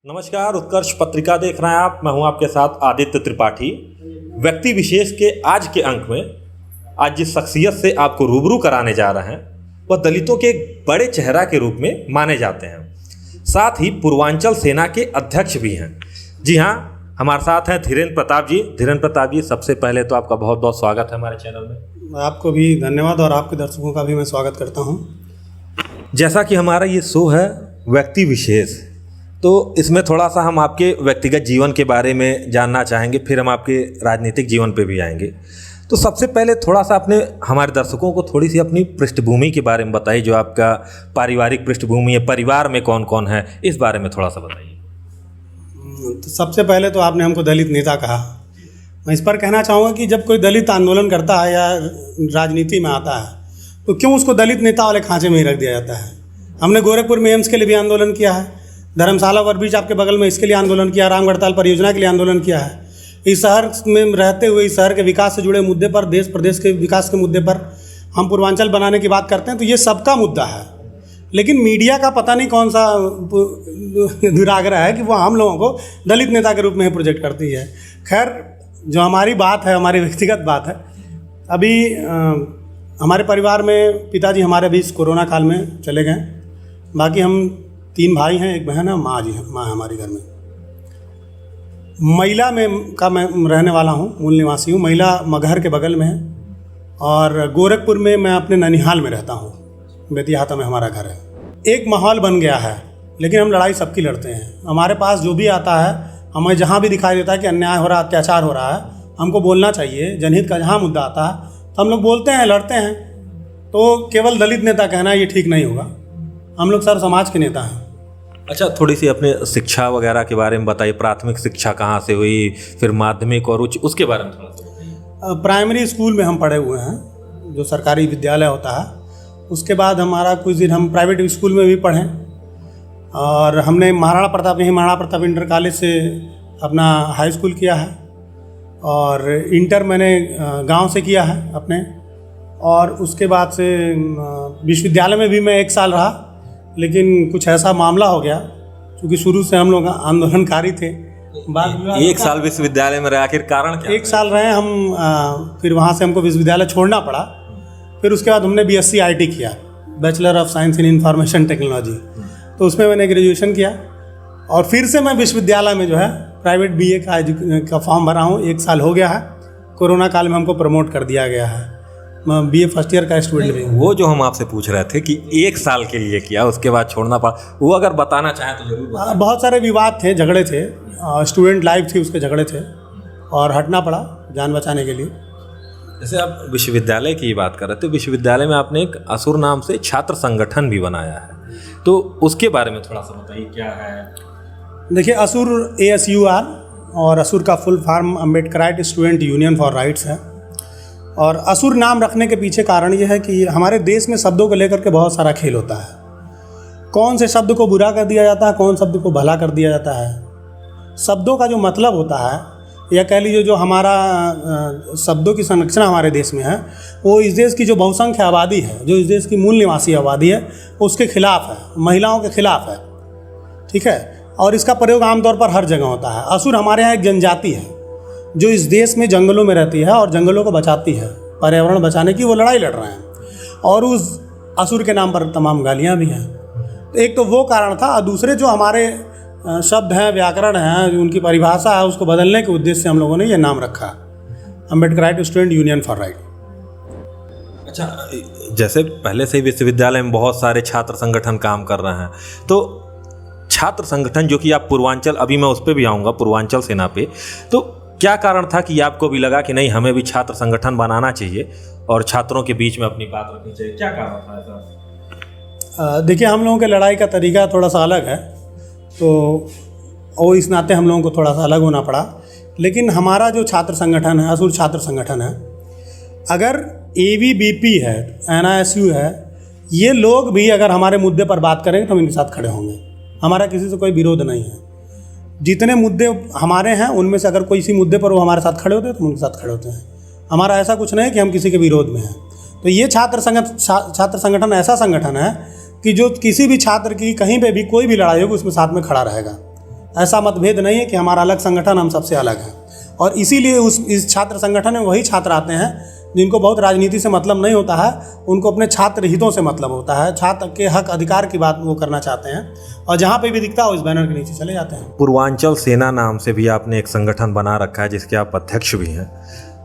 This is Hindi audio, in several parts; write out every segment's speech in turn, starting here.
नमस्कार, उत्कर्ष पत्रिका देख रहे हैं आप। मैं हूं आपके साथ आदित्य त्रिपाठी। व्यक्ति विशेष के आज के अंक में आज जिस शख्सियत से आपको रूबरू कराने जा रहे हैं वह दलितों के एक बड़े चेहरा के रूप में माने जाते हैं। साथ ही पूर्वांचल सेना के अध्यक्ष भी हैं। जी हाँ, हमारे साथ हैं धीरेन्द्र प्रताप जी। धीरेन्द्र प्रताप जी, सबसे पहले तो आपका बहुत बहुत स्वागत है हमारे चैनल में। आपको भी धन्यवाद और आपके दर्शकों का भी मैं स्वागत करता हूँ। जैसा कि हमारा ये शो है व्यक्ति विशेष, तो इसमें थोड़ा सा हम आपके व्यक्तिगत जीवन के बारे में जानना चाहेंगे, फिर हम आपके राजनीतिक जीवन पे भी आएंगे। तो सबसे पहले थोड़ा सा अपने हमारे दर्शकों को थोड़ी सी अपनी पृष्ठभूमि के बारे में बताइए, जो आपका पारिवारिक पृष्ठभूमि है, परिवार में कौन कौन है, इस बारे में थोड़ा सा बताइए। तो सबसे पहले तो आपने हमको दलित नेता कहा। मैं इस पर कहना चाहूँगा कि जब कोई दलित आंदोलन करता है या राजनीति में आता है तो क्यों उसको दलित नेता वाले खांचे में ही रख दिया जाता है। हमने गोरखपुर में एम्स के लिए भी आंदोलन किया है, धर्मशाला ओवरब्रिज आपके बगल में इसके लिए आंदोलन किया, राम गढ़ताल परियोजना के लिए आंदोलन किया है। इस शहर में रहते हुए इस शहर के विकास से जुड़े मुद्दे पर, देश प्रदेश के विकास के मुद्दे पर हम पूर्वांचल बनाने की बात करते हैं, तो ये सबका मुद्दा है। लेकिन मीडिया का पता नहीं कौन सा दुराग्रह है कि वो हम लोगों को दलित नेता के रूप में प्रोजेक्ट करती है। खैर, जो हमारी बात है, हमारी व्यक्तिगत बात है। अभी हमारे परिवार में पिताजी हमारे बीच कोरोना काल में चले गए। बाकी हम 3 भाई हैं, एक बहन है, माँ है हमारे घर में। महिला में मैं रहने वाला हूँ, मूल निवासी हूँ। महिला मगहर के बगल में है और गोरखपुर में मैं अपने ननिहाल में रहता हूँ, बेतिहाता में हमारा घर है। एक माहौल बन गया है, लेकिन हम लड़ाई सबकी लड़ते हैं। हमारे पास जो भी आता है, हमें जहाँ भी दिखाई देता है कि अन्याय हो रहा है, अत्याचार हो रहा है, हमको बोलना चाहिए। जनहित का जहाँ मुद्दा आता है तो हम लोग बोलते हैं, लड़ते हैं। तो केवल दलित नेता कहना ये ठीक नहीं होगा। हम लोग सर समाज के नेता हैं। अच्छा, थोड़ी सी अपने शिक्षा वगैरह के बारे में बताइए। प्राथमिक शिक्षा कहाँ से हुई, फिर माध्यमिक और उच्च, उसके बारे में थोड़ा सा बताइए। प्राइमरी स्कूल में हम पढ़े हुए हैं, जो सरकारी विद्यालय होता है। उसके बाद हमारा कुछ दिन हम प्राइवेट स्कूल में भी पढ़े और हमने महाराणा प्रताप इंटर कॉलेज से अपना हाई स्कूल किया है और इंटर मैंने गांव से किया है अपने। और उसके बाद से विश्वविद्यालय में भी मैं 1 साल रहा, लेकिन कुछ ऐसा मामला हो गया, क्योंकि शुरू से हम लोग आंदोलनकारी थे। बाद 1 साल विश्वविद्यालय में रहे, आखिर कारण क्या? 1 साल रहे हम, फिर वहाँ से हमको विश्वविद्यालय छोड़ना पड़ा। फिर उसके बाद हमने BSc IT किया, bachelor of science in information technology. तो उसमें मैंने ग्रेजुएशन किया और फिर से मैं विश्वविद्यालय में जो है प्राइवेट BA का फॉर्म भरा हूँ। 1 साल हो गया है। कोरोना काल में हमको प्रमोट कर दिया गया है। मैं BA फर्स्ट ईयर का स्टूडेंट भी हूँ। वो जो हम आपसे पूछ रहे थे कि 1 साल के लिए किया, उसके बाद छोड़ना पड़ा, वो अगर बताना चाहें तो जरूर बताएं। बहुत सारे विवाद थे, झगड़े थे, स्टूडेंट लाइफ थी, उसके झगड़े थे और हटना पड़ा जान बचाने के लिए। जैसे आप विश्वविद्यालय की बात कर रहे थे, विश्वविद्यालय में आपने एक असुर नाम से छात्र संगठन भी बनाया है, तो उसके बारे में थोड़ा सा बताइए, क्या है? देखिए, असुर ASUR और असुर का full form Ambedkarite student union for rights है। और असुर नाम रखने के पीछे कारण यह है कि हमारे देश में शब्दों को लेकर के बहुत सारा खेल होता है। कौन से शब्द को बुरा कर दिया जाता है, कौन शब्द को भला कर दिया जाता है। शब्दों का जो मतलब होता है, या कह लीजिए जो हमारा शब्दों की संरचना हमारे देश में है, वो इस देश की जो बहुसंख्य आबादी है, जो इस देश की मूल निवासी आबादी है, उसके खिलाफ है, महिलाओं के खिलाफ है। ठीक है। और इसका प्रयोग आमतौर पर हर जगह होता है। असुर हमारे यहाँ एक जनजाति है जो इस देश में जंगलों में रहती है और जंगलों को बचाती है। पर्यावरण बचाने की वो लड़ाई लड़ रहे हैं और उस असुर के नाम पर तमाम गालियाँ भी हैं। तो एक तो वो कारण था, और दूसरे जो हमारे शब्द हैं, व्याकरण हैं, जो उनकी परिभाषा है, उसको बदलने के उद्देश्य से हम लोगों ने ये नाम रखा, Ambedkarite student union for right. अच्छा, जैसे पहले से ही विश्वविद्यालय में बहुत सारे छात्र संगठन काम कर रहे हैं, तो छात्र संगठन जो कि आप पूर्वांचल, अभी मैं उस पर भी आऊँगा, पूर्वांचल सेना पे, तो क्या कारण था कि आपको भी लगा कि नहीं, हमें भी छात्र संगठन बनाना चाहिए और छात्रों के बीच में अपनी बात रखनी चाहिए? क्या कारण था ऐसा? देखिए, हम लोगों के लड़ाई का तरीका थोड़ा सा अलग है, तो और इस नाते हम लोगों को थोड़ा सा अलग होना पड़ा। लेकिन हमारा जो छात्र संगठन है, असुर छात्र संगठन है, अगर ABVP है, NISU है, ये लोग भी अगर हमारे मुद्दे पर बात करेंगे तो हम इनके साथ खड़े होंगे। हमारा किसी से कोई विरोध नहीं है। जितने मुद्दे हमारे हैं उनमें से अगर कोई इसी मुद्दे पर वो हमारे साथ खड़े होते हैं तो हम उनके साथ खड़े होते हैं। हमारा ऐसा कुछ नहीं है कि हम किसी के विरोध में हैं। तो ये छात्र संगठन ऐसा संगठन है कि जो किसी भी छात्र की कहीं पे भी कोई भी लड़ाई होगी उसमें साथ में खड़ा रहेगा। ऐसा मतभेद नहीं है कि हमारा अलग संगठन, हम सबसे अलग हैं। और इसीलिए इस छात्र संगठन में वही छात्र आते हैं जिनको बहुत राजनीति से मतलब नहीं होता है, उनको अपने छात्र हितों से मतलब होता है, छात्र के हक अधिकार की बात वो करना चाहते हैं, और जहाँ पे भी दिखता हो इस बैनर के नीचे चले जाते हैं। पूर्वांचल सेना नाम से भी आपने एक संगठन बना रखा है जिसके आप अध्यक्ष भी हैं,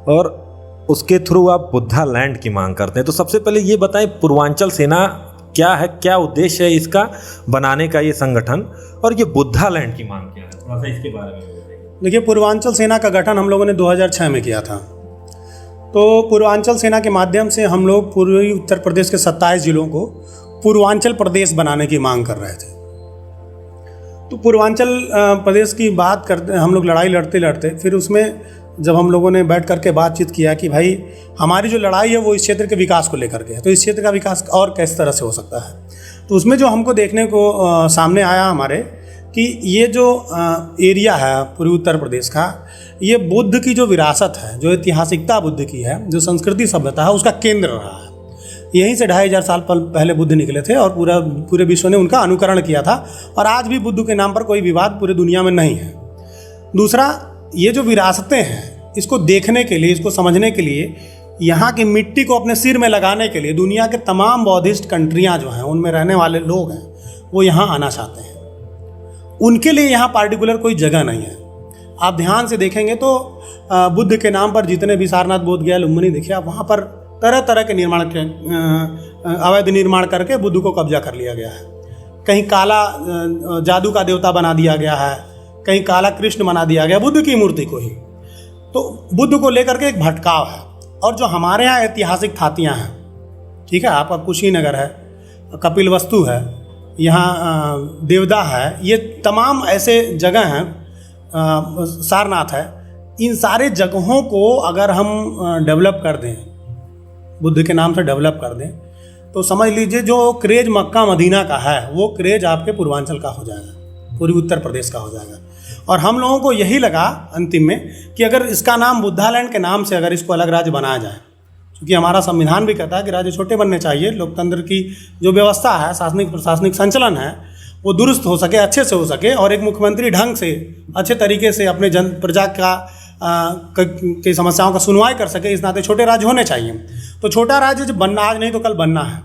और उसके थ्रू आप बुद्धा लैंड की मांग करते हैं। तो सबसे पहले ये बताएं, पूर्वांचल सेना क्या है, क्या उद्देश्य है इसका बनाने का ये संगठन, और ये बुद्धा लैंड की मांग क्या है, थोड़ा सा इसके बारे में बताइए। देखिए, पूर्वांचल सेना का गठन हम लोगों ने 2006 में किया था। तो पूर्वांचल सेना के माध्यम से हम लोग पूर्वी उत्तर प्रदेश के 27 जिलों को पूर्वांचल प्रदेश बनाने की मांग कर रहे थे। तो पूर्वांचल प्रदेश की बात करते हम लोग लड़ाई लड़ते लड़ते फिर उसमें जब हम लोगों ने बैठ करके बातचीत किया कि भाई हमारी जो लड़ाई है वो इस क्षेत्र के विकास को लेकर के है, तो इस क्षेत्र का विकास और किस तरह से हो सकता है। तो उसमें जो हमको देखने को सामने आया हमारे कि ये जो एरिया है पूर्वी उत्तर प्रदेश का, ये बुद्ध की जो विरासत है, जो ऐतिहासिकता बुद्ध की है, जो संस्कृति सभ्यता है, उसका केंद्र रहा है। यहीं से 2500 साल पहले बुद्ध निकले थे और पूरे विश्व ने उनका अनुकरण किया था, और आज भी बुद्ध के नाम पर कोई विवाद पूरी दुनिया में नहीं है। दूसरा, ये जो विरासतें हैं, इसको देखने के लिए, इसको समझने के लिए, यहाँ की मिट्टी को अपने सिर में लगाने के लिए दुनिया के तमाम बौद्धिस्ट कंट्रियाँ जो हैं, उनमें रहने वाले लोग हैं, वो यहाँ आना चाहते हैं। उनके लिए यहाँ पार्टिकुलर कोई जगह नहीं है। आप ध्यान से देखेंगे तो बुद्ध के नाम पर जितने भी सारनाथ, बोध गया, लुम्बिनी, देखिए आप, वहाँ पर तरह तरह के निर्माण के अवैध निर्माण करके बुद्ध को कब्जा कर लिया गया है। कहीं काला जादू का देवता बना दिया गया है, कहीं काला कृष्ण बना दिया गया बुद्ध की मूर्ति को ही। तो बुद्ध को लेकर के एक भटकाव है। और जो हमारे यहाँ ऐतिहासिक थातियाँ हैं, ठीक है, आपका कुशीनगर है, कपिलवस्तु है, यहाँ देवदा है, ये तमाम ऐसे जगह हैं, सारनाथ है, इन सारे जगहों को अगर हम डेवलप कर दें, बुद्ध के नाम से डेवलप कर दें, तो समझ लीजिए जो क्रेज मक्का मदीना का है वो क्रेज आपके पूर्वांचल का हो जाएगा, पूर्वी उत्तर प्रदेश का हो जाएगा। और हम लोगों को यही लगा अंतिम में कि अगर इसका नाम बुद्धा लैंड के नाम से अगर इसको अलग राज्य बनाया जाए, क्योंकि हमारा संविधान भी कहता है कि राज्य छोटे बनने चाहिए, लोकतंत्र की जो व्यवस्था है, शासनिक प्रशासनिक संचलन है, वो दुरुस्त हो सके, अच्छे से हो सके, और एक मुख्यमंत्री ढंग से अच्छे तरीके से अपने प्रजा की समस्याओं का सुनवाई कर सके, इस नाते छोटे राज्य होने चाहिए। तो छोटा राज्य जब बनना, आज नहीं तो कल बनना है,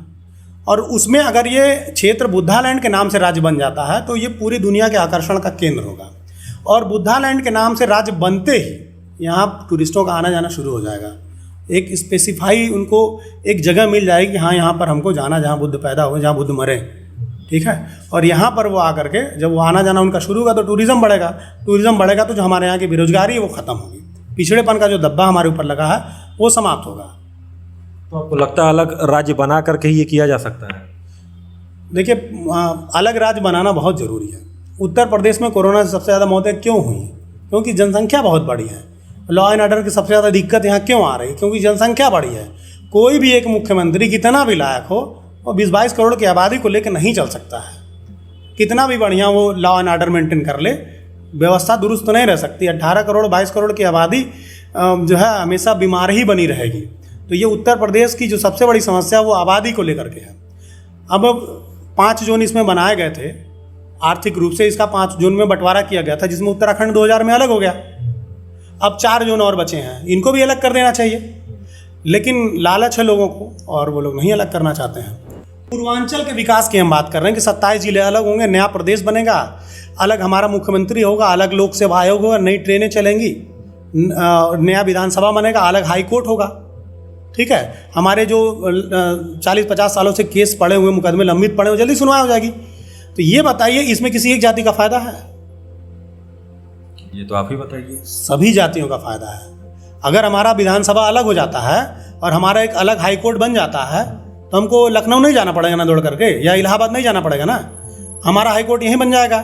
और उसमें अगर ये क्षेत्र बुद्धा लैंड के नाम से राज्य बन जाता है तो ये पूरी दुनिया के आकर्षण का केंद्र होगा। और बुद्धा लैंड के नाम से राज्य बनते ही यहाँ टूरिस्टों का आना जाना शुरू हो जाएगा। एक स्पेसिफाई उनको एक जगह मिल जाएगी कि हाँ, यहाँ पर हमको जाना, जहाँ बुद्ध पैदा हुए, जहाँ बुद्ध मरे, ठीक है। और यहाँ पर वो आकर के जब वो आना जाना उनका शुरू होगा तो टूरिज़्म बढ़ेगा। टूरिज़्म बढ़ेगा तो जो हमारे यहाँ की बेरोजगारी है वो ख़त्म होगी, पिछड़ेपन का जो दब्बा हमारे ऊपर लगा है वो समाप्त होगा। तो आपको लगता है अलग राज्य बना करके ही ये किया जा सकता है? देखिए, अलग राज्य बनाना बहुत ज़रूरी है। उत्तर प्रदेश में कोरोना से सबसे ज़्यादा मौतें क्यों हुई? क्योंकि जनसंख्या बहुत बड़ी है। लॉ एंड ऑर्डर की सबसे ज़्यादा दिक्कत यहाँ क्यों आ रही? क्योंकि जनसंख्या बड़ी है। कोई भी एक मुख्यमंत्री कितना भी लायक हो, वो 20-22 करोड़ की आबादी को लेकर नहीं चल सकता है। कितना भी बढ़िया वो लॉ एंड ऑर्डर मेंटेन कर ले, व्यवस्था दुरुस्त तो नहीं रह सकती। 18 करोड़ 22 करोड़ की आबादी जो है हमेशा बीमार ही बनी रहेगी। तो ये उत्तर प्रदेश की जो सबसे बड़ी समस्या वो आबादी को लेकर के है। अब 5 जोन इसमें बनाए गए थे, आर्थिक रूप से इसका 5 जोन में बंटवारा किया गया था, जिसमें उत्तराखंड 2000 में अलग हो गया। अब 4 जोन और बचे हैं, इनको भी अलग कर देना चाहिए, लेकिन लालच है लोगों को और वो लोग नहीं अलग करना चाहते हैं। पूर्वांचल के विकास की हम बात कर रहे हैं कि 27 जिले अलग होंगे, नया प्रदेश बनेगा, अलग हमारा मुख्यमंत्री होगा, अलग लोक सेवा आयोग होगा, नई ट्रेनें चलेंगी, नया विधानसभा बनेगा, अलग हाई कोर्ट होगा, ठीक है। हमारे जो 40-50 सालों से केस पड़े हुए, मुकदमे लंबित पड़े हुए, जल्दी सुनवाई हो जाएगी। तो ये बताइए, इसमें किसी एक जाति का फायदा है? ये तो आप ही बताइए। सभी जातियों का फायदा है। अगर हमारा विधानसभा अलग हो जाता है और हमारा एक अलग हाई कोर्ट बन जाता है तो हमको लखनऊ नहीं जाना पड़ेगा ना दौड़ करके, या इलाहाबाद नहीं जाना पड़ेगा ना, हमारा हाई कोर्ट यहीं बन जाएगा,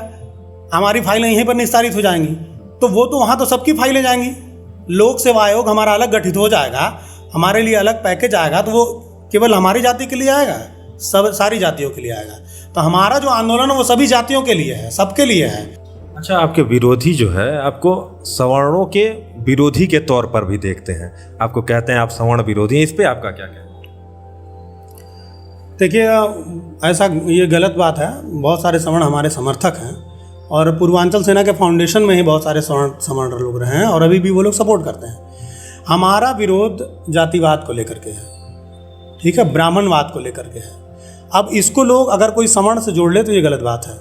हमारी फाइलें यहीं पर निस्तारित हो जाएंगी। तो वो तो वहाँ तो सबकी फाइलें जाएंगी। लोक सेवा आयोग हमारा अलग गठित हो जाएगा, हमारे लिए अलग पैकेज आएगा, तो वो केवल हमारी जाति के लिए आएगा, सारी जातियों के लिए आएगा। तो हमारा जो आंदोलन है वो सभी जातियों के लिए है, सबके लिए है। अच्छा, आपके विरोधी जो है आपको सवर्णों के विरोधी के तौर पर भी देखते हैं, आपको कहते हैं आप सवर्ण विरोधी हैं, इस पे आपका क्या कहना है? देखिए, ऐसा ये गलत बात है। बहुत सारे सवर्ण हमारे समर्थक हैं और पूर्वांचल सेना के फाउंडेशन में ही बहुत सारे सवर्ण लोग रहे हैं और अभी भी वो लोग सपोर्ट करते हैं। हमारा विरोध जातिवाद को लेकर के है, ठीक है, ब्राह्मणवाद को लेकर के है। अब इसको लोग अगर कोई सवर्ण से जोड़ ले तो ये गलत बात है।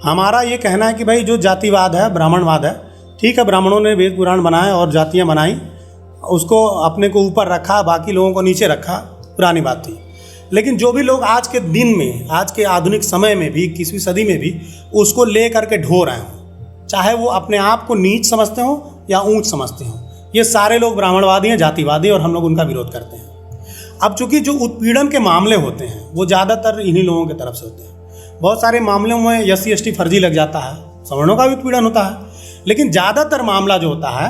हमारा ये कहना है कि भाई जो जातिवाद है, ब्राह्मणवाद है, ठीक है, ब्राह्मणों ने वेद पुराण बनाए और जातियाँ बनाई, उसको अपने को ऊपर रखा, बाकी लोगों को नीचे रखा, पुरानी बात थी। लेकिन जो भी लोग आज के दिन में, आज के आधुनिक समय में भी, 21वीं सदी में भी उसको ले करके ढो रहे हों, चाहे वो अपने आप को नीच समझते हों या ऊंच समझते हों, ये सारे लोग ब्राह्मणवादी हैं, जातिवादी, और हम लोग उनका विरोध करते हैं। अब चूंकि जो उत्पीड़न के मामले होते हैं वो ज़्यादातर इन्हीं लोगों की तरफ से होते हैं। बहुत सारे मामलों में SC ST फर्जी लग जाता है, सवर्णों का भी उत्पीड़न होता है, लेकिन ज़्यादातर मामला जो होता है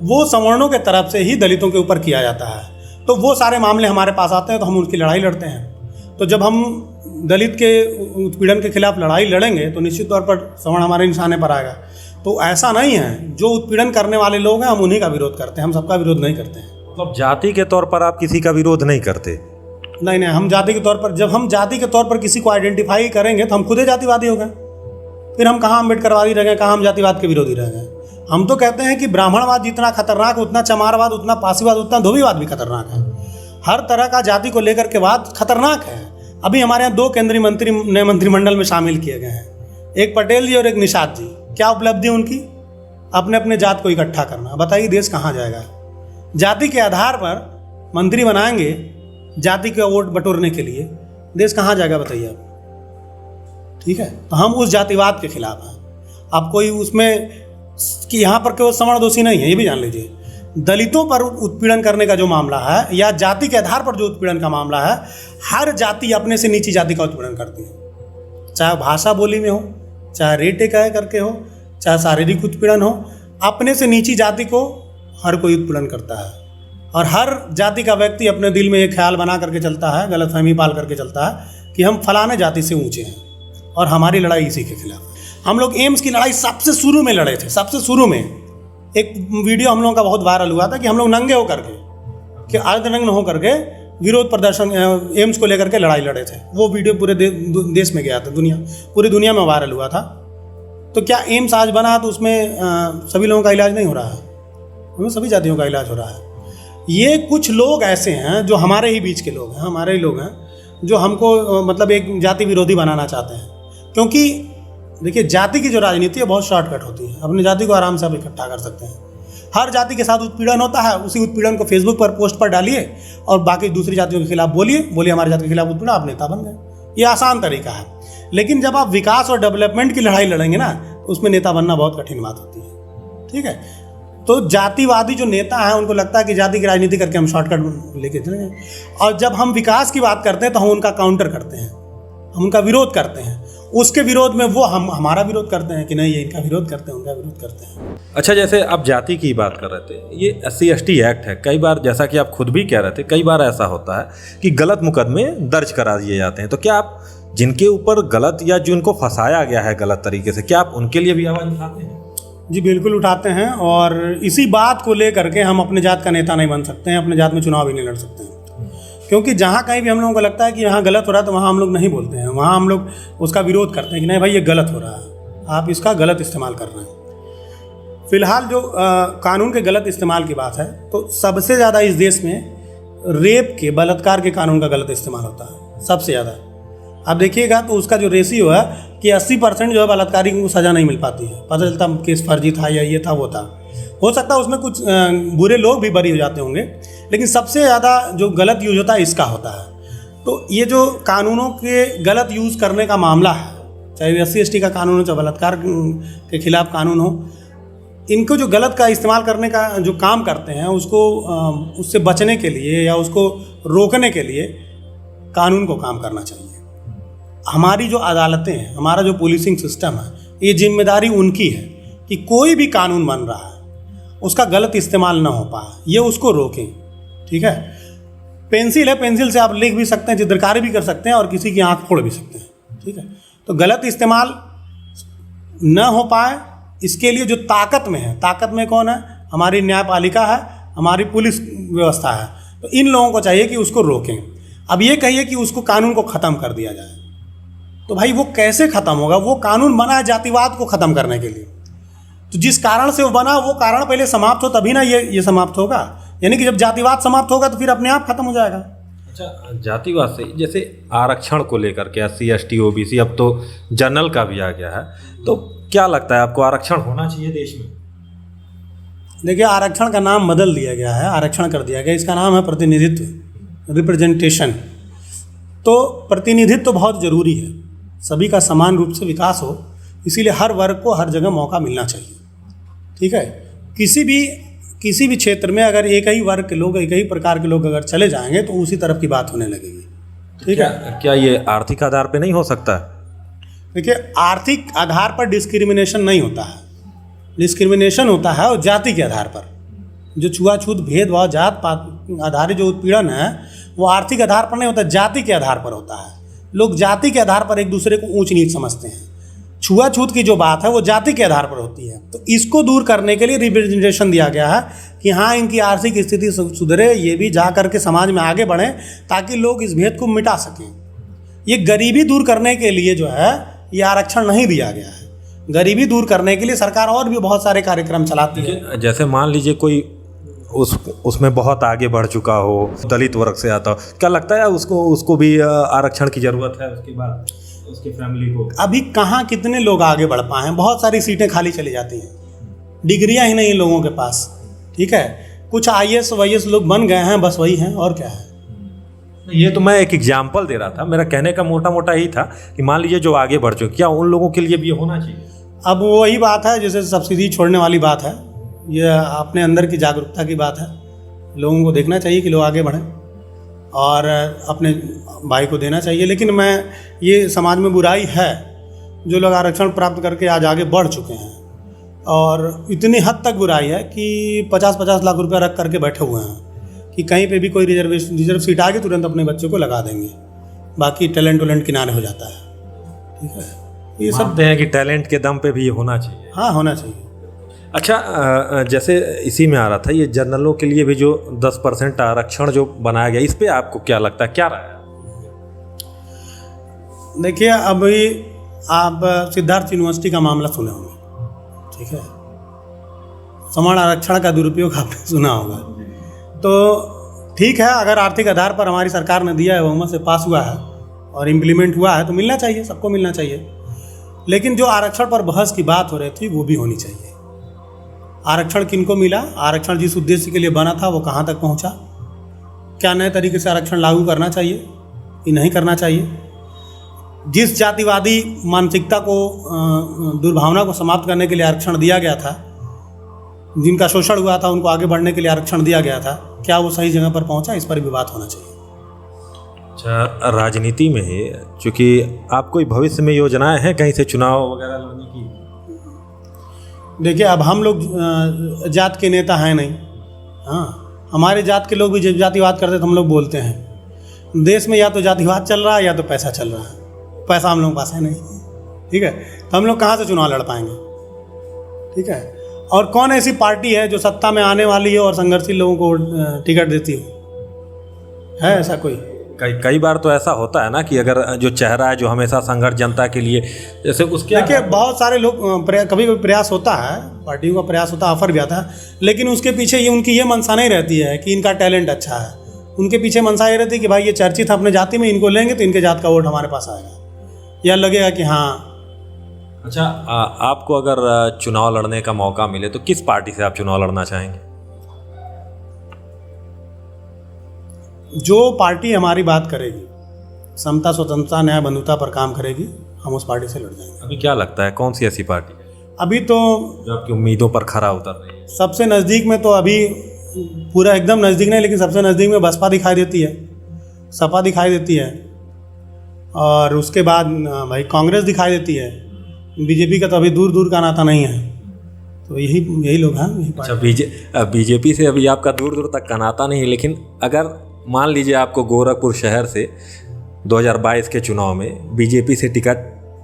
वो सवर्णों के तरफ से ही दलितों के ऊपर किया जाता है। तो वो सारे मामले हमारे पास आते हैं तो हम उनकी लड़ाई लड़ते हैं। तो जब हम दलित के उत्पीड़न के खिलाफ लड़ाई लड़ेंगे तो निश्चित तौर पर सवर्ण हमारे निशाने पर आएगा। तो ऐसा नहीं है, जो उत्पीड़न करने वाले लोग हैं हम उन्हीं का विरोध करते हैं, हम सबका विरोध नहीं करते हैं। मतलब जाति के तौर पर आप किसी का विरोध नहीं करते? नहीं, हम जाति के तौर पर, जब हम जाति के तौर पर किसी को आइडेंटिफाई करेंगे तो हम खुद ही जातिवादी हो गए। फिर हम कहाँ अम्बेडकरवादी रह गए, कहाँ हम जातिवाद के विरोधी रह गए। हम तो कहते हैं कि ब्राह्मणवाद जितना खतरनाक उतना चमारवाद, उतना पासीवाद, उतना धोबीवाद भी खतरनाक है। हर तरह का जाति को लेकर के वाद खतरनाक है। अभी हमारे यहाँ 2 केंद्रीय मंत्री नए मंत्रिमंडल में शामिल किए गए हैं, एक पटेल जी और एक निषाद जी। क्या उपलब्धि उनकी? अपने अपने जात को इकट्ठा करना। बताइए देश कहाँ जाएगा? जाति के आधार पर मंत्री बनाएंगे जाति का वोट बटोरने के लिए, देश कहाँ जाएगा बताइए आप? ठीक है, तो हम उस जातिवाद के खिलाफ हैं। अब कोई उसमें कि यहाँ पर केवल सवर्ण दोषी नहीं है, ये भी जान लीजिए। दलितों पर उत्पीड़न करने का जो मामला है या जाति के आधार पर जो उत्पीड़न का मामला है, हर जाति अपने से नीची जाति का उत्पीड़न करती है, चाहे भाषा बोली में हो, चाहे रेटे कह करके हो, चाहे शारीरिक उत्पीड़न हो। अपने से नीची जाति को हर कोई उत्पीड़न करता है और हर जाति का व्यक्ति अपने दिल में एक ख्याल बना करके चलता है, गलतफहमी पाल करके चलता है कि हम फलाने जाति से ऊंचे हैं और हमारी लड़ाई इसी के खिलाफ है। हम लोग एम्स की लड़ाई सबसे शुरू में लड़े थे। सबसे शुरू में एक वीडियो हम लोगों का बहुत वायरल हुआ था कि हम लोग नंगे होकर के, कि अर्धनग्न होकर के विरोध प्रदर्शन एम्स को लेकर के लड़ाई लड़े थे। वो वीडियो पूरे देश में गया था, पूरी दुनिया में वायरल हुआ था। तो क्या एम्स आज बना तो उसमें सभी लोगों का इलाज नहीं हो रहा है? उसमें सभी जातियों का इलाज हो रहा है। ये कुछ लोग ऐसे हैं जो हमारे ही बीच के लोग हैं, हमारे ही लोग हैं, जो हमको मतलब एक जाति विरोधी बनाना चाहते हैं। क्योंकि देखिए, जाति की जो राजनीति है बहुत शॉर्टकट होती है। अपनी जाति को आराम से आप इकट्ठा कर सकते हैं। हर जाति के साथ उत्पीड़न होता है, उसी उत्पीड़न को फेसबुक पर पोस्ट पर डालिए और बाकी दूसरी जातियों के खिलाफ बोलिए हमारी जाति के खिलाफ उत्पीड़न, आप नेता बन गए। ये आसान तरीका है। लेकिन जब आप विकास और डेवलपमेंट की लड़ाई लड़ेंगे ना, तो उसमें नेता बनना बहुत कठिन बात होती है। ठीक है, तो जातिवादी जो नेता हैं उनको लगता है कि जाति की राजनीति करके हम शॉर्टकट लेके चलेंगे, और जब हम विकास की बात करते हैं तो हम उनका काउंटर करते हैं, हम उनका विरोध करते हैं। उसके विरोध में वो हमारा विरोध करते हैं कि नहीं, ये इनका विरोध करते हैं, उनका विरोध करते हैं। अच्छा, जैसे आप जाति की बात कर रहे थे, ये SC ST एक्ट है। कई बार, जैसा कि आप खुद भी कह रहे थे, कई बार ऐसा होता है कि गलत मुकदमे दर्ज करा दिए जाते हैं। तो क्या आप जिनके ऊपर गलत या जिनको फंसाया गया है गलत तरीके से, क्या आप उनके लिए भी आवाज़ उठाते हैं? जी बिल्कुल उठाते हैं, और इसी बात को लेकर के हम अपने जात का नेता नहीं बन सकते हैं, अपने जात में चुनाव भी नहीं लड़ सकते हैं। क्योंकि जहाँ कहीं भी हम लोगों को लगता है कि यहाँ गलत हो रहा है तो वहाँ हम लोग नहीं बोलते हैं, वहाँ हम लोग उसका विरोध करते हैं कि नहीं भाई ये गलत हो रहा है, आप इसका गलत इस्तेमाल कर रहे हैं। फिलहाल जो कानून के गलत इस्तेमाल की बात है, तो सबसे ज़्यादा इस देश में रेप के, बलात्कार के कानून का गलत इस्तेमाल होता है, सबसे ज़्यादा। आप देखिएगा तो उसका जो रेशियो है कि 80% जो है बलात्कारी को सज़ा नहीं मिल पाती है। पता चलता केस फर्जी था या ये था वो था। हो सकता है उसमें कुछ बुरे लोग भी बरी हो जाते होंगे, लेकिन सबसे ज़्यादा जो गलत यूज होता है इसका होता है। तो ये जो कानूनों के गलत यूज़ करने का मामला है, चाहे SC ST का कानून हो, चाहे बलात्कार के खिलाफ कानून हो, इनको जो गलत का इस्तेमाल करने का जो काम करते हैं, उसको उससे बचने के लिए या उसको रोकने के लिए कानून को काम करना चाहिए। हमारी जो अदालतें हैं, हमारा जो पुलिसिंग सिस्टम है, ये जिम्मेदारी उनकी है कि कोई भी कानून बन रहा है उसका गलत इस्तेमाल ना हो पाए, ये उसको रोकें। ठीक है, पेंसिल है, पेंसिल से आप लिख भी सकते हैं, चित्रकारी भी कर सकते हैं और किसी की आंख फोड़ भी सकते हैं। ठीक है, तो गलत इस्तेमाल न हो पाए इसके लिए जो ताकत में है, ताकत में कौन है? हमारी न्यायपालिका है, हमारी पुलिस व्यवस्था है। तो इन लोगों को चाहिए कि उसको रोकें। अब ये कहिए कि उसको कानून को ख़त्म कर दिया जाए, तो भाई वो कैसे ख़त्म होगा? वो कानून बना है जातिवाद को ख़त्म करने के लिए, तो जिस कारण से वो बना वो कारण पहले समाप्त हो तभी ना ये समाप्त होगा। यानी कि जब जातिवाद समाप्त होगा तो फिर अपने आप खत्म हो जाएगा। अच्छा, जातिवाद से जैसे आरक्षण को लेकर के SC ST OBC अब तो जनरल का भी आ गया है, तो क्या लगता है आपको आरक्षण होना चाहिए देश में? देखिए, आरक्षण का नाम बदल दिया गया है, आरक्षण कर दिया गया, इसका नाम है प्रतिनिधित्व, रिप्रेजेंटेशन। तो प्रतिनिधित्व तो बहुत ज़रूरी है, सभी का समान रूप से विकास हो, इसीलिए हर वर्ग को हर जगह मौका मिलना चाहिए। ठीक है, किसी भी क्षेत्र में अगर एक ही वर्ग के लोग, एक ही प्रकार के लोग अगर चले जाएंगे तो उसी तरफ की बात होने लगेगी। ठीक है, क्या ये आर्थिक आधार पे नहीं हो सकता? देखिए, आर्थिक आधार पर डिस्क्रिमिनेशन नहीं होता है, डिस्क्रिमिनेशन होता है और जाति के आधार पर। जो छुआछूत, भेदभाव, जात पात आधारित जो उत्पीड़न है वो आर्थिक आधार पर नहीं होता, जाति के आधार पर होता है। लोग जाति के आधार पर एक दूसरे को ऊंच नीच समझते हैं। छुआछूत की जो बात है वो जाति के आधार पर होती है। तो इसको दूर करने के लिए रिप्रेजेंटेशन दिया गया है कि हाँ, इनकी आर्थिक स्थिति सुधरे, ये भी जा करके समाज में आगे बढ़ें ताकि लोग इस भेद को मिटा सकें। ये गरीबी दूर करने के लिए जो है ये आरक्षण नहीं दिया गया है। गरीबी दूर करने के लिए सरकार और भी बहुत सारे कार्यक्रम चलाती है। जैसे मान लीजिए कोई उसमें बहुत आगे बढ़ चुका हो, दलित वर्ग से आता हो, क्या लगता है उसको भी आरक्षण की ज़रूरत है उसके बाद उसकी फैमिली को? अभी कहाँ कितने लोग आगे बढ़ पाए हैं, बहुत सारी सीटें खाली चली जाती हैं, डिग्रियां ही नहीं लोगों के पास। ठीक है, कुछ IAS YS लोग बन गए हैं, बस वही हैं, और क्या है। ये तो मैं एक एग्जाम्पल दे रहा था, मेरा कहने का मोटा मोटा यही था कि मान लीजिए जो आगे बढ़ चुके, क्या उन लोगों के लिए भी ये होना चाहिए? अब वही बात है, जैसे सब्सिडी छोड़ने वाली बात है, ये अपने अंदर की जागरूकता की बात है। लोगों को देखना चाहिए कि लोग आगे बढ़ें और अपने भाई को देना चाहिए। लेकिन ये समाज में बुराई है, जो लोग आरक्षण प्राप्त करके आज आगे बढ़ चुके हैं, और इतनी हद तक बुराई है कि 50-50 लाख रुपया रख करके बैठे हुए हैं कि कहीं पे भी कोई रिजर्व सीट आ गई तुरंत अपने बच्चों को लगा देंगे, बाकी टैलेंट किनारे हो जाता है। ठीक है, ये सब मानते हैं कि टैलेंट के दम पे भी ये होना चाहिए। हाँ, होना चाहिए। अच्छा, जैसे इसी में आ रहा था, ये जनरलों के लिए भी जो 10% आरक्षण जो बनाया गया, इस पे आपको क्या लगता है, क्या राय है? देखिए, अभी आप सिद्धार्थ यूनिवर्सिटी का मामला सुने होंगे। ठीक है, समान आरक्षण का दुरुपयोग आपने सुना होगा। तो ठीक है, अगर आर्थिक आधार पर हमारी सरकार ने दिया है, बहुमत से पास हुआ है और इम्प्लीमेंट हुआ है, तो मिलना चाहिए, सबको मिलना चाहिए। लेकिन जो आरक्षण पर बहस की बात हो रही थी वो भी होनी चाहिए। आरक्षण किनको मिला, आरक्षण जिस उद्देश्य के लिए बना था वो कहाँ तक पहुँचा, क्या नए तरीके से आरक्षण लागू करना चाहिए कि नहीं करना चाहिए। जिस जातिवादी मानसिकता को, दुर्भावना को समाप्त करने के लिए आरक्षण दिया गया था, जिनका शोषण हुआ था उनको आगे बढ़ने के लिए आरक्षण दिया गया था, क्या वो सही जगह पर पहुंचा, इस पर भी बात होना चाहिए। अच्छा, राजनीति में ही चूँकि आप कोई भविष्य में योजनाएं हैं कहीं से चुनाव वगैरह लड़ने की? देखिए, अब हम लोग जात के नेता हैं नहीं। हाँ, हमारे जात के लोग भी जब जातिवाद करते तो हम लोग बोलते हैं। देश में या तो जातिवाद चल रहा है या तो पैसा चल रहा है। पैसा हम लोगों के पास है नहीं। ठीक है, तो हम लोग कहाँ से चुनाव लड़ पाएंगे? ठीक है, और कौन ऐसी पार्टी है जो सत्ता में आने वाली है और संघर्षशील लोगों को टिकट देती हो? है ऐसा कोई? कई बार तो ऐसा होता है ना कि अगर जो चेहरा है जो हमेशा संघर्ष जनता के लिए, जैसे उसके देखिए, बहुत सारे लोग कभी कभी प्रयास होता है, पार्टियों का प्रयास होता है, ऑफर भी आता है, लेकिन उसके पीछे ये उनकी ये मंशा नहीं रहती है कि इनका टैलेंट अच्छा है। उनके पीछे मंशा ये रहती है कि भाई ये चर्चित है अपने जाति में, इनको लेंगे तो इनके जात का वोट हमारे पास आएगा, या लगेगा कि हाँ। अच्छा, आपको अगर चुनाव लड़ने का मौका मिले तो किस पार्टी से आप चुनाव लड़ना चाहेंगे? जो पार्टी हमारी बात करेगी, समता, स्वतंत्रता, न्याय, बंधुता पर काम करेगी, हम उस पार्टी से लड़ जाएंगे। अभी क्या लगता है कौन सी ऐसी पार्टी अभी तो जो आपकी उम्मीदों पर खरा उतर रही है? सबसे नज़दीक में तो अभी पूरा एकदम नज़दीक नहीं, लेकिन सबसे नज़दीक में बसपा दिखाई देती है, सपा दिखाई देती है, और उसके बाद भाई कांग्रेस दिखाई देती है। बीजेपी का तो अभी दूर दूर का नाता नहीं है। तो यही लोग हैं, यही पार्टी। अच्छा, बीजेपी से अभी आपका दूर दूर तक का नाता नहीं है, लेकिन अगर मान लीजिए आपको गोरखपुर शहर से 2022 के चुनाव में बीजेपी से टिकट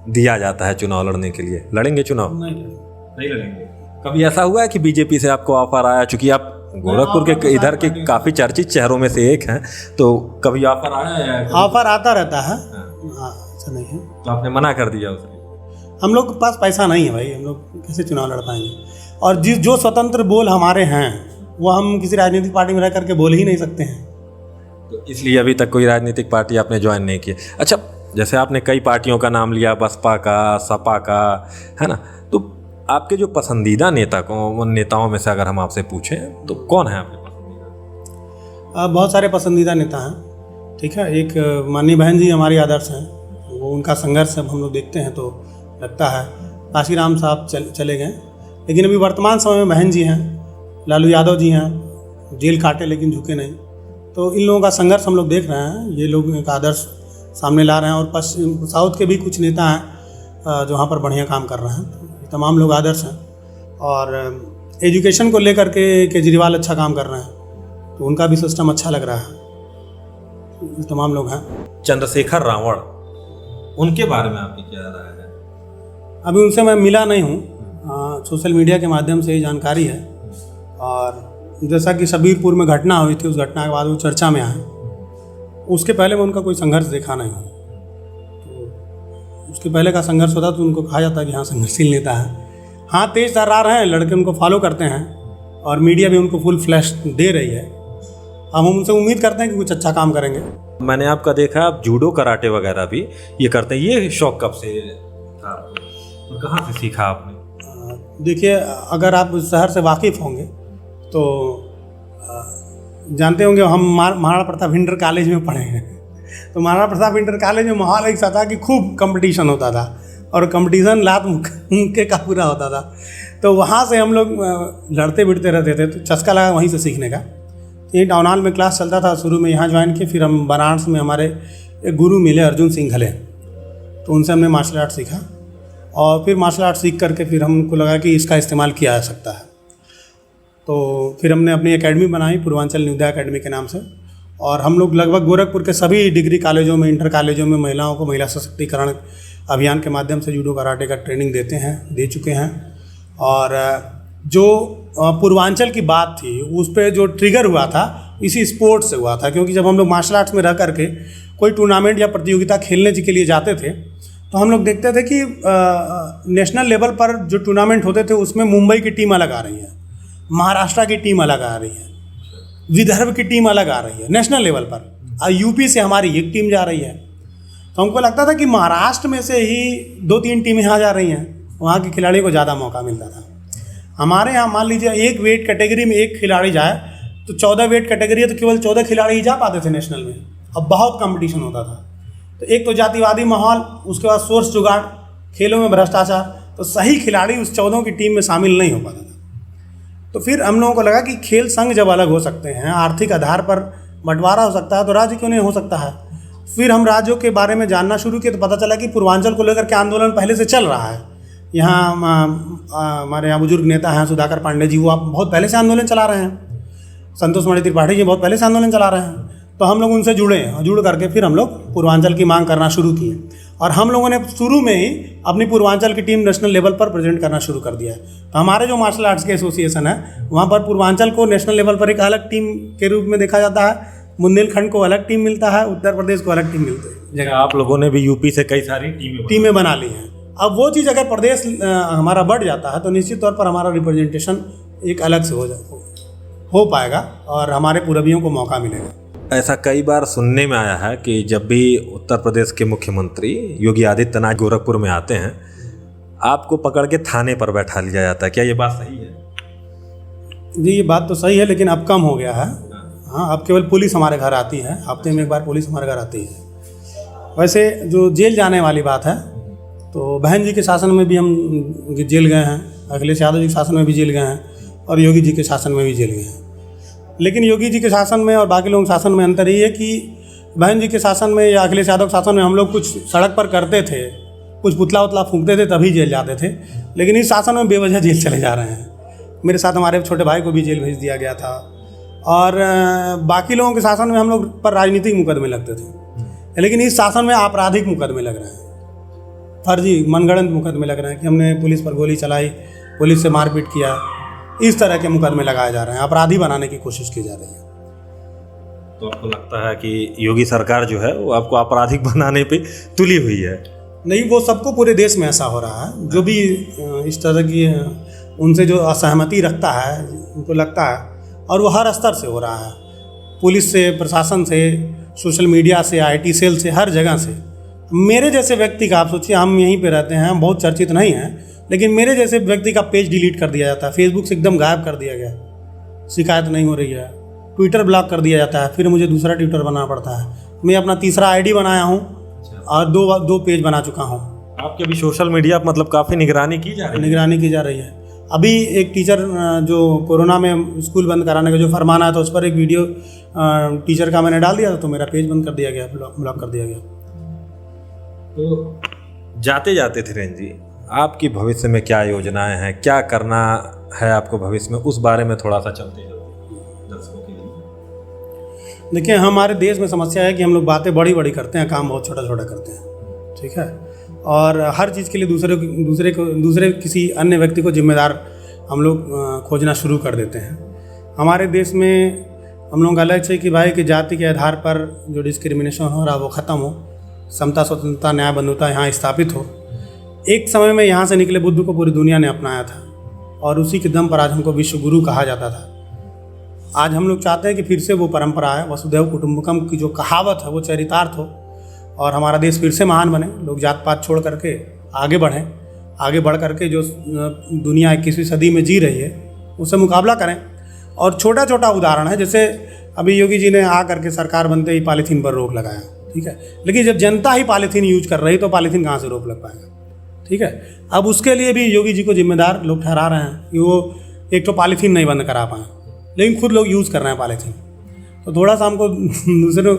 दिया जाता है चुनाव लड़ने के लिए, लड़ेंगे चुनाव? नहीं लड़ेंगे। कभी ऐसा हुआ है कि बीजेपी से आपको ऑफर आया, चूँकि आप गोरखपुर के इधर के काफ़ी चर्चित चेहरों में से एक हैं, तो कभी ऑफर आया है? ऑफर आता रहता है, ऐसा नहीं है। तो आपने मना कर दिया उसने? हम लोग के पास पैसा नहीं है भाई, हम लोग कैसे चुनाव लड़ पाएंगे। और जो स्वतंत्र बोल हमारे हैं वो हम किसी राजनीतिक पार्टी में रह करके बोल ही नहीं सकते हैं। तो इसलिए अभी तक कोई राजनीतिक पार्टी आपने ज्वाइन नहीं की। अच्छा, जैसे आपने कई पार्टियों का नाम लिया, बसपा का, सपा का, है ना, तो आपके जो पसंदीदा नेता को, उन नेताओं में से अगर हम आपसे पूछें तो कौन है आपके पसंदीदा? बहुत सारे पसंदीदा नेता हैं, ठीक है। एक माननीय बहन जी हमारी आदर्श हैं, वो उनका संघर्ष जब हम लोग देखते हैं तो लगता है। काशीराम साहब चले गए, लेकिन अभी वर्तमान समय में बहन जी हैं, लालू यादव जी हैं, जेल काटे लेकिन झुके नहीं। तो इन लोगों का संघर्ष हम लोग देख रहे हैं, ये लोग एक आदर्श सामने ला रहे हैं। और पश्चिम साउथ के भी कुछ नेता हैं जो वहाँ पर बढ़िया काम कर रहे हैं। तो तमाम लोग आदर्श हैं। और एजुकेशन को लेकर के केजरीवाल अच्छा काम कर रहे हैं, तो उनका भी सिस्टम अच्छा लग रहा है। तमाम लोग हैं। चंद्रशेखर रावण, उनके बारे में आपकी क्या राय है? अभी उनसे मैं मिला नहीं हूँ, सोशल मीडिया के माध्यम से ही जानकारी है। और जैसा कि शबीरपुर में घटना हुई थी, उस घटना के बाद वो चर्चा में आए। उसके पहले मैं उनका कोई संघर्ष देखा नहीं हूँ। तो उसके पहले का संघर्ष होता तो उनको कहा जाता कि हाँ संघर्षशील नेता है। हाँ, तेज तर्रार हैं, लड़के उनको फॉलो करते हैं और मीडिया भी उनको फुल फ्लैश दे रही है। हम उनसे उम्मीद करते हैं कि कुछ अच्छा काम करेंगे। मैंने आपका देखा, आप जूडो कराटे वगैरह भी ये करते हैं। ये शौक कब से था और कहाँ से सीखा आपने? देखिए, अगर आप उस शहर से वाकिफ़ होंगे तो जानते होंगे, हम महाराणा प्रताप इंटर कॉलेज में पढ़े हैं। तो महाराणा प्रताप इंटर कॉलेज में माहौल ऐसा था कि खूब कंपटीशन होता था और कंपटीशन लात मुक्के का पूरा होता था। तो वहाँ से हम लोग लड़ते बिड़ते रहते थे, तो चस्का लगा वहीं से सीखने का। ये टाउन हॉल में क्लास चलता था, शुरू में यहाँ ज्वाइन किए, फिर हम वाराणसी में हमारे एक गुरु मिले अर्जुन सिंघले, तो उनसे हमने मार्शल आर्ट सीखा। और फिर मार्शल आर्ट सीख करके फिर हमको लगा कि इसका इस्तेमाल किया जा सकता है। तो फिर हमने अपनी एकेडमी बनाई, पूर्वांचल न्योदय एकेडमी के नाम से। और हम लोग लगभग गोरखपुर के सभी डिग्री कॉलेजों में, इंटर कॉलेजों में महिलाओं को महिला सशक्तिकरण अभियान के माध्यम से जूडो कराटे का ट्रेनिंग दे चुके हैं। और जो पूर्वांचल की बात थी, उस पर जो ट्रिगर हुआ था इसी स्पोर्ट्स से हुआ था। क्योंकि जब हम लोग मार्शल आर्ट्स में रह करके कोई टूर्नामेंट या प्रतियोगिता खेलने के लिए जाते थे, तो हम लोग देखते थे कि नेशनल लेवल पर जो टूर्नामेंट होते थे उसमें मुंबई की टीम अलग आ रही है, महाराष्ट्र की टीम अलग आ रही है, विदर्भ की टीम अलग आ रही है नेशनल लेवल पर, और यूपी से हमारी एक टीम जा रही है। तो हमको लगता था कि महाराष्ट्र में से ही 2-3 टीमें यहाँ जा रही हैं, वहाँ के खिलाड़ी को ज़्यादा मौका मिलता था। हमारे यहाँ मान लीजिए एक वेट कैटेगरी में एक खिलाड़ी जाए तो 14 वेट कैटेगरी है तो केवल 14 खिलाड़ी ही जा पाते थे नेशनल में। अब बहुत कंपटीशन होता था। तो एक तो जातिवादी माहौल, उसके बाद सोर्स जुगाड़, खेलों में भ्रष्टाचार, तो सही खिलाड़ी उस 14 की टीम में शामिल नहीं हो पाता था। तो फिर हम लोगों को लगा कि खेल संघ जब अलग हो सकते हैं, आर्थिक आधार पर बंटवारा हो सकता है, तो राज्य क्यों नहीं हो सकता है। फिर हम राज्यों के बारे में जानना शुरू किए तो पता चला कि पूर्वांचल को लेकर के आंदोलन पहले से चल रहा है। यहाँ हमारे यहाँ बुजुर्ग नेता हैं सुधाकर पांडे जी, वो आप बहुत पहले से आंदोलन चला रहे हैं। संतोष मणि त्रिपाठी जी बहुत पहले से आंदोलन चला रहे हैं। तो हम लोग उनसे जुड़े और जुड़ करके फिर हम लोग पूर्वांचल की मांग करना शुरू किए। और हम लोगों ने शुरू में ही अपनी पूर्वांचल की टीम नेशनल लेवल पर प्रेजेंट करना शुरू कर दिया है। तो हमारे जो मार्शल आर्ट्स के एसोसिएशन है, वहाँ पर पूर्वांचल को नेशनल लेवल पर एक अलग टीम के रूप में देखा जाता है, बुंदेलखंड को अलग टीम मिलता है, उत्तर प्रदेश को अलग टीम मिलती है। जगह आप लोगों ने भी यूपी से कई सारी टीमें बना ली हैं। अब वो चीज़ अगर प्रदेश हमारा बढ़ जाता है तो निश्चित तौर पर हमारा रिप्रेजेंटेशन एक अलग से हो पाएगा और हमारे पूर्वियों को मौका मिलेगा। ऐसा कई बार सुनने में आया है कि जब भी उत्तर प्रदेश के मुख्यमंत्री योगी आदित्यनाथ गोरखपुर में आते हैं, आपको पकड़ के थाने पर बैठा लिया जाता है। क्या ये बात सही है? जी, ये बात तो सही है, लेकिन अब कम हो गया है। हाँ, अब केवल पुलिस हमारे घर आती है, हफ्ते में एक बार पुलिस हमारे घर आती है। वैसे जो जेल जाने वाली बात है, तो बहन जी के शासन में भी हम जेल गए हैं, अखिलेश यादव जी के शासन में भी जेल गए हैं और योगी जी के शासन में भी जेल गए हैं। लेकिन योगी जी के शासन में और बाकी लोगों के शासन में अंतर ये है कि बहन जी के शासन में या अखिलेश यादव के शासन में हम लोग कुछ सड़क पर करते थे, कुछ पुतला उतला फूंकते थे, तभी जेल जाते थे। लेकिन इस शासन में बेवजह जेल चले जा रहे हैं। मेरे साथ हमारे छोटे भाई को भी जेल भेज दिया गया था। और बाकी लोगों के शासन में हम लोग पर राजनीतिक मुकदमे लगते थे, लेकिन इस शासन में आपराधिक मुकदमे लग रहे हैं, फर्जी मनगढ़ंत मुकदमे लग रहे हैं कि हमने पुलिस पर गोली चलाई, पुलिस से मारपीट किया, इस तरह के मुकदमे लगाए जा रहे हैं, अपराधी बनाने की कोशिश की जा रही है। तो आपको लगता है कि योगी सरकार जो है वो आपको आपराधिक बनाने पे तुली हुई है? नहीं, वो सबको पूरे देश में ऐसा हो रहा है। जो भी इस तरह की उनसे जो असहमति रखता है, उनको लगता है, और वो हर स्तर से हो रहा है, पुलिस से, प्रशासन से, सोशल मीडिया से, आईटी सेल से, हर जगह से। मेरे जैसे व्यक्ति का, आप सोचिए हम यहीं पे रहते हैं, हम बहुत चर्चित नहीं हैं, लेकिन मेरे जैसे व्यक्ति का पेज डिलीट कर दिया जाता है, फेसबुक से एकदम गायब कर दिया गया, शिकायत नहीं हो रही है, ट्विटर ब्लॉक कर दिया जाता है, फिर मुझे दूसरा ट्विटर बनाना पड़ता है। मैं अपना तीसरा आईडी बनाया हूँ और दो पेज बना चुका हूँ। आपके अभी सोशल मीडिया पर मतलब काफ़ी निगरानी की जा रही है? निगरानी की जा रही है। अभी एक टीचर जो कोरोना में स्कूल बंद कराने का जो फरमान आया था, उस पर एक वीडियो टीचर का मैंने डाल दिया था, तो मेरा पेज बंद कर दिया गया, ब्लॉक कर दिया गया। तो जाते जाते धीरेन्द्र जी, आपकी भविष्य में क्या योजनाएं हैं, क्या करना है आपको भविष्य में, उस बारे में थोड़ा सा चलते दर्शकों के लिए। देखिए, हमारे देश में समस्या है कि हम लोग बातें बड़ी बड़ी करते हैं, काम बहुत छोटा छोटा करते हैं, ठीक है। और हर चीज़ के लिए दूसरे किसी अन्य व्यक्ति को जिम्मेदार हम लोग खोजना शुरू कर देते हैं। हमारे देश में हम लोग का लक्ष्य है कि भाई कि जाति के आधार पर जो डिस्क्रिमिनेशन हो रहा है वो ख़त्म हो, समता, स्वतंत्रता, न्याय, बंधुता यहाँ स्थापित हो। एक समय में यहाँ से निकले बुद्ध को पूरी दुनिया ने अपनाया था और उसी के दम पर आज हमको विश्व गुरु कहा जाता था। आज हम लोग चाहते हैं कि फिर से वो परंपरा है, वसुधैव कुटुंबकम की जो कहावत है वो चरितार्थ हो और हमारा देश फिर से महान बने। लोग जात पात छोड़ करके आगे बढ़ें, आगे बढ़ करके जो दुनिया 21वीं सदी में जी रही है उससे मुकाबला करें। और छोटा छोटा उदाहरण है, जैसे अभी योगी जी ने आ करके सरकार बनते ही पॉलीथीन पर रोक लगाया, ठीक है, लेकिन जब जनता ही पॉलीथीन यूज कर रही तो पॉलीथीन कहाँ से रोक लग पाएगा, ठीक है। अब उसके लिए भी योगी जी को जिम्मेदार लोग ठहरा रहे हैं कि वो एक तो पॉलीथीन नहीं बंद करा पाए, लेकिन खुद लोग यूज़ कर रहे हैं पॉलीथीन। तो थोड़ा सा हमको दूसरों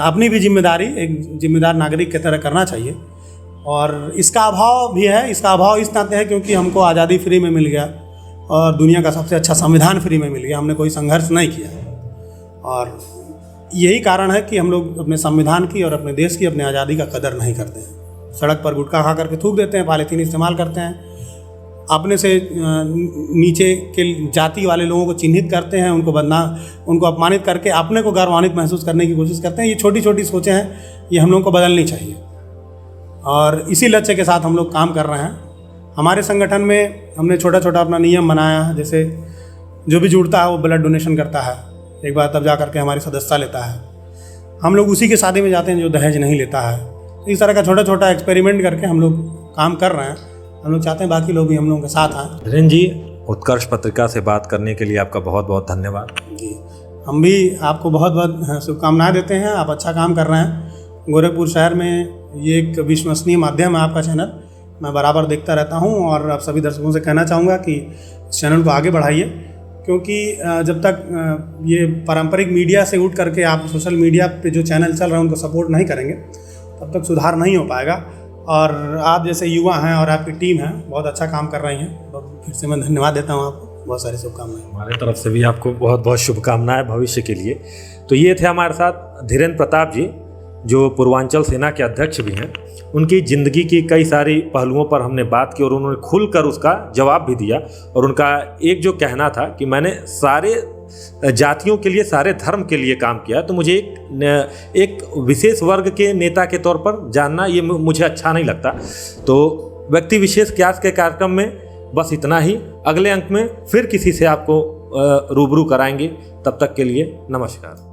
अपनी भी जिम्मेदारी एक जिम्मेदार नागरिक की तरह करना चाहिए। और इसका अभाव भी है, इसका अभाव इस नाते है क्योंकि हमको आज़ादी फ्री में मिल गया और दुनिया का सबसे अच्छा संविधान फ्री में मिल गया, हमने कोई संघर्ष नहीं किया। और यही कारण है कि हम लोग अपने संविधान की और अपने देश की, अपने आज़ादी का कदर नहीं करते हैं। सड़क पर गुटखा खा करके थूक देते हैं, पॉलीथीन इस्तेमाल करते हैं, अपने से नीचे के जाति वाले लोगों को चिन्हित करते हैं, उनको अपमानित करके अपने को गौरवान्वित महसूस करने की कोशिश करते हैं। ये छोटी छोटी सोचें हैं, ये हम लोगों को बदलनी चाहिए और इसी लक्ष्य के साथ हम लोग काम कर रहे हैं। हमारे संगठन में हमने छोटा छोटा अपना नियम बनाया है, जैसे जो भी जुड़ता है वो ब्लड डोनेशन करता है, एक बार तब जा करके हमारी सदस्यता लेता है। हम लोग उसी के शादी में जाते हैं जो दहेज नहीं लेता है। इस तरह का छोटा छोटा एक्सपेरिमेंट करके हम लोग काम कर रहे हैं। हम लोग चाहते हैं बाकी लोग भी हम लोगों के साथ आएँ। धीरेन्द्र जी, उत्कर्ष पत्रिका से बात करने के लिए आपका बहुत बहुत धन्यवाद। जी, हम भी आपको बहुत बहुत शुभकामनाएं देते हैं। आप अच्छा काम कर रहे हैं गोरखपुर शहर में। ये एक विश्वसनीय माध्यम है आपका चैनल, मैं बराबर देखता रहता हूँ और आप सभी दर्शकों से कहना चाहूँगा कि इस चैनल को आगे बढ़ाइए, क्योंकि जब तक ये पारंपरिक मीडिया से उठ करके आप सोशल मीडिया पे जो चैनल चल रहे हैं उनको सपोर्ट नहीं करेंगे तब तक सुधार नहीं हो पाएगा। और आप जैसे युवा हैं और आपकी टीम है बहुत अच्छा काम कर रही हैं, तो फिर से मैं धन्यवाद देता हूँ आपको। बहुत सारी शुभकामनाएं। हमारे तरफ से भी आपको बहुत बहुत शुभकामनाएं भविष्य के लिए। तो ये थे हमारे साथ धीरेन्द्र प्रताप जी, जो पूर्वांचल सेना के अध्यक्ष भी हैं। उनकी ज़िंदगी की कई सारी पहलुओं पर हमने बात की और उन्होंने खुलकर उसका जवाब भी दिया। और उनका एक जो कहना था कि मैंने सारे जातियों के लिए, सारे धर्म के लिए काम किया, तो मुझे एक विशेष वर्ग के नेता के तौर पर जानना ये मुझे अच्छा नहीं लगता। तो व्यक्ति विशेष के आज के कार्यक्रम में बस इतना ही। अगले अंक में फिर किसी से आपको रूबरू कराएंगे। तब तक के लिए नमस्कार।